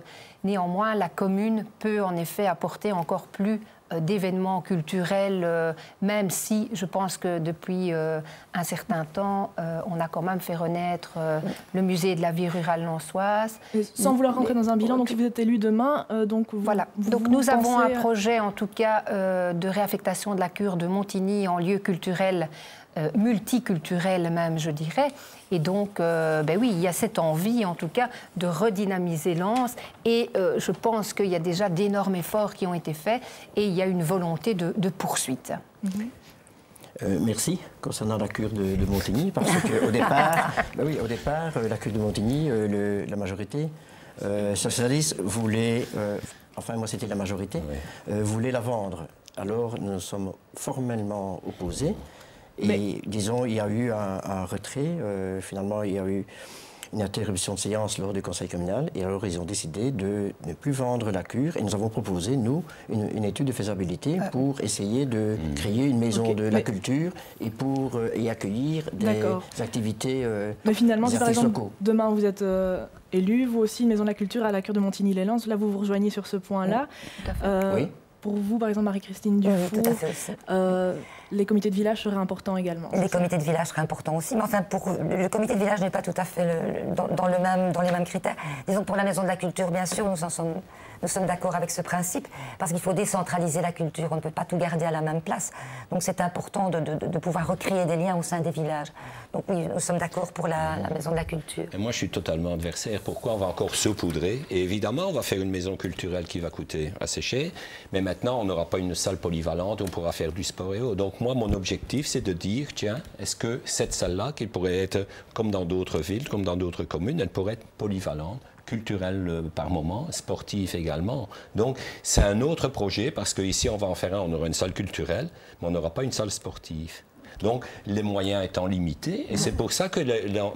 Speaker 4: Néanmoins, la commune peut en effet apporter encore plus d'événements culturels, même si je pense que depuis un certain temps, on a quand même fait renaître le musée de la vie rurale lensoise.
Speaker 1: Sans vouloir rentrer dans un bilan, donc si vous êtes élu demain, donc
Speaker 4: voilà. Donc nous avons un projet, en tout cas, de réaffectation de la cure de Montigny en lieu culturel, multiculturel même, je dirais. Et donc, oui, il y a cette envie, en tout cas, de redynamiser Lens. Et je pense qu'il y a déjà d'énormes efforts qui ont été faits et il y a une volonté de poursuite.
Speaker 5: Merci. Concernant la cure de Montigny, parce qu'au départ, la cure de Montigny, la majorité socialiste voulait, enfin moi c'était la majorité, voulait la vendre. Alors nous sommes formellement opposés. Et disons, il y a eu un retrait, finalement il y a eu une interruption de séance lors du conseil communal, et alors ils ont décidé de ne plus vendre la cure, et nous avons proposé, nous, une étude de faisabilité pour essayer de créer une maison de la culture et pour y accueillir des activités
Speaker 1: mais finalement, si par exemple,
Speaker 5: locaux.
Speaker 1: Demain vous êtes élu, vous aussi, une maison de la culture à la cure de Montigny-les-Lens, là vous vous rejoignez sur ce point-là.
Speaker 5: Oui.
Speaker 1: Pour vous, par exemple, Marie-Christine Dufour, les comités de village seraient importants également.
Speaker 6: Les comités de village seraient importants aussi, mais enfin, le comité de village n'est pas tout à fait dans les mêmes critères. Disons, pour la maison de la culture, bien sûr, nous sommes d'accord avec ce principe, parce qu'il faut décentraliser la culture, on ne peut pas tout garder à la même place. Donc c'est important de pouvoir recréer des liens au sein des villages. Donc oui, nous sommes d'accord pour la maison de la culture.
Speaker 3: Et moi, je suis totalement adversaire. Pourquoi on va encore saupoudrer? Et évidemment, on va faire une maison culturelle qui va coûter assez cher, mais maintenant, on n'aura pas une salle polyvalente, on pourra faire du sport et autres. Donc moi, mon objectif, c'est de dire, tiens, est-ce que cette salle-là, qui pourrait être, comme dans d'autres villes, comme dans d'autres communes, elle pourrait être polyvalente, culturelle par moment, sportive également. Donc, c'est un autre projet, parce qu'ici, on va en faire on aura une salle culturelle, mais on n'aura pas une salle sportive. Donc, les moyens étant limités, et c'est pour ça que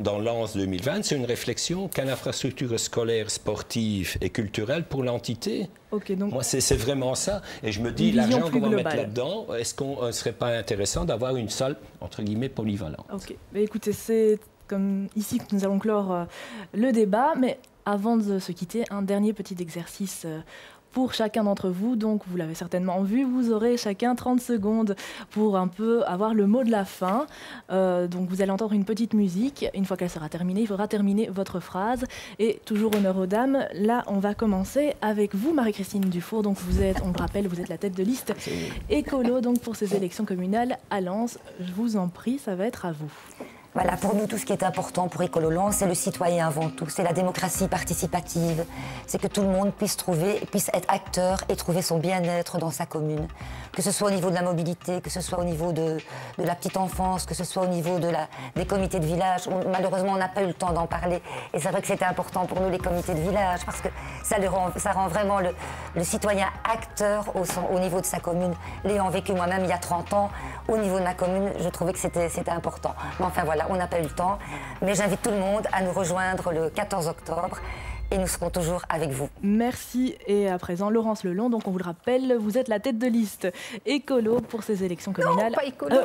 Speaker 3: dans Lens 2020, c'est une réflexion quelle infrastructure scolaire, sportive et culturelle pour l'entité.
Speaker 1: Donc
Speaker 3: moi, c'est vraiment ça. Et je me dis, l'argent qu'on va mettre là-dedans, est-ce qu'on ne serait pas intéressant d'avoir une salle, entre guillemets, polyvalente?
Speaker 1: Mais écoutez, c'est comme ici que nous allons clore le débat, mais avant de se quitter, un dernier petit exercice pour chacun d'entre vous. Donc, vous l'avez certainement vu, vous aurez chacun 30 secondes pour un peu avoir le mot de la fin. Donc, vous allez entendre une petite musique. Une fois qu'elle sera terminée, il faudra terminer votre phrase. Et toujours honneur aux dames, là, on va commencer avec vous, Marie-Christine Dufour. Donc, vous êtes, on le rappelle, vous êtes la tête de liste écolo donc pour ces élections communales à Lens. Je vous en prie, ça va être à vous.
Speaker 6: Voilà, pour nous, tout ce qui est important pour Écolo Lens, c'est le citoyen avant tout. C'est la démocratie participative. C'est que tout le monde puisse être acteur et trouver son bien-être dans sa commune. Que ce soit au niveau de la mobilité, que ce soit au niveau de la petite enfance, que ce soit au niveau des comités de village. Malheureusement, on n'a pas eu le temps d'en parler. Et c'est vrai que c'était important pour nous, les comités de village, parce que ça rend vraiment le citoyen acteur au niveau de sa commune. L'ayant vécu moi-même il y a 30 ans, au niveau de ma commune, je trouvais que c'était important. Mais enfin voilà, on n'a pas eu le temps. Mais j'invite tout le monde à nous rejoindre le 14 octobre. Et nous serons toujours avec vous.
Speaker 1: Merci. Et à présent, Laurence Lelon, donc on vous le rappelle, vous êtes la tête de liste écolo pour ces élections communales.
Speaker 4: Non, pas écolo.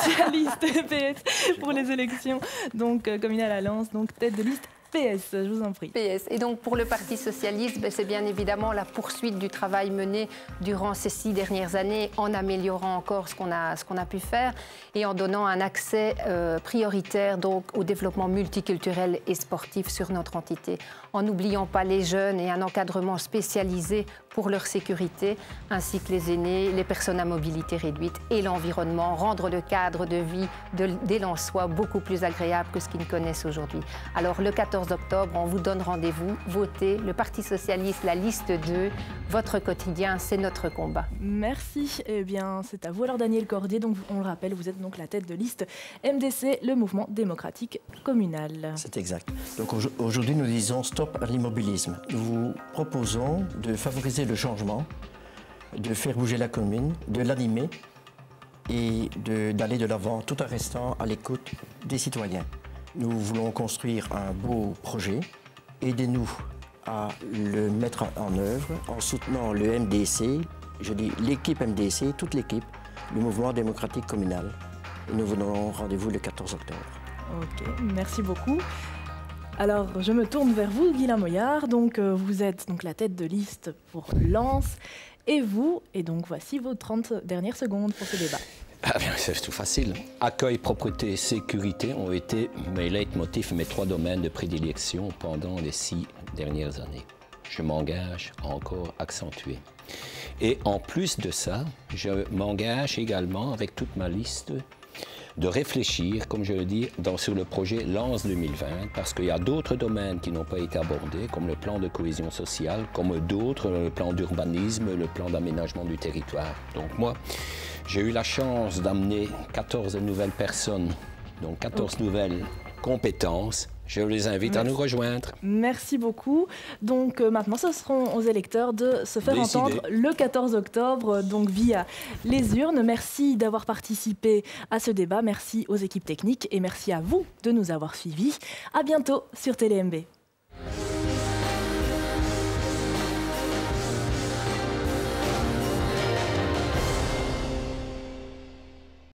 Speaker 1: Socialiste PS pour les élections donc communales à Lens, donc tête de liste PS, je vous en prie.
Speaker 4: PS. Et donc pour le Parti socialiste, c'est bien évidemment la poursuite du travail mené durant ces 6 dernières années en améliorant encore ce qu'on a pu faire et en donnant un accès prioritaire donc, au développement multiculturel et sportif sur notre entité, en n'oubliant pas les jeunes et un encadrement spécialisé pour leur sécurité, ainsi que les aînés, les personnes à mobilité réduite et l'environnement, rendre le cadre de vie des Lensois beaucoup plus agréable que ce qu'ils connaissent aujourd'hui. Alors le 14 octobre, on vous donne rendez-vous, votez, le Parti socialiste, la liste 2, votre quotidien, c'est notre combat.
Speaker 1: Merci, eh bien c'est à vous alors Daniel Cordier, donc on le rappelle, vous êtes donc la tête de liste MDC, le mouvement démocratique communal.
Speaker 5: C'est exact. Donc aujourd'hui nous disons stop à l'immobilisme. Nous vous proposons de favoriser le changement, de faire bouger la commune, de l'animer et d'aller de l'avant tout en restant à l'écoute des citoyens. Nous voulons construire un beau projet. Aidez-nous à le mettre en œuvre en soutenant le MDC, je dis l'équipe MDC, toute l'équipe, le mouvement démocratique communal. Et nous vous donnons rendez-vous le 14 octobre.
Speaker 1: Ok, merci beaucoup. Alors, je me tourne vers vous, Guylain Moyard. Donc, vous êtes donc la tête de liste pour Lens. Et vous, et donc voici vos 30 dernières secondes pour ce débat.
Speaker 3: Ah bien, c'est tout facile. Accueil, propreté, sécurité ont été mes leitmotifs, mes 3 domaines de prédilection pendant les 6 dernières années. Je m'engage à encore accentuer. Et en plus de ça, je m'engage également avec toute ma liste de réfléchir, comme je le dis, sur le projet Lens 2020, parce qu'il y a d'autres domaines qui n'ont pas été abordés, comme le plan de cohésion sociale, comme d'autres, le plan d'urbanisme, le plan d'aménagement du territoire. Donc moi, j'ai eu la chance d'amener 14 nouvelles personnes, donc 14 nouvelles compétences. Je les invite à nous rejoindre.
Speaker 1: Merci beaucoup. Donc maintenant, ce seront aux électeurs de se faire entendre le 14 octobre, donc via les urnes. Merci d'avoir participé à ce débat. Merci aux équipes techniques et merci à vous de nous avoir suivis. À bientôt sur TéléMB.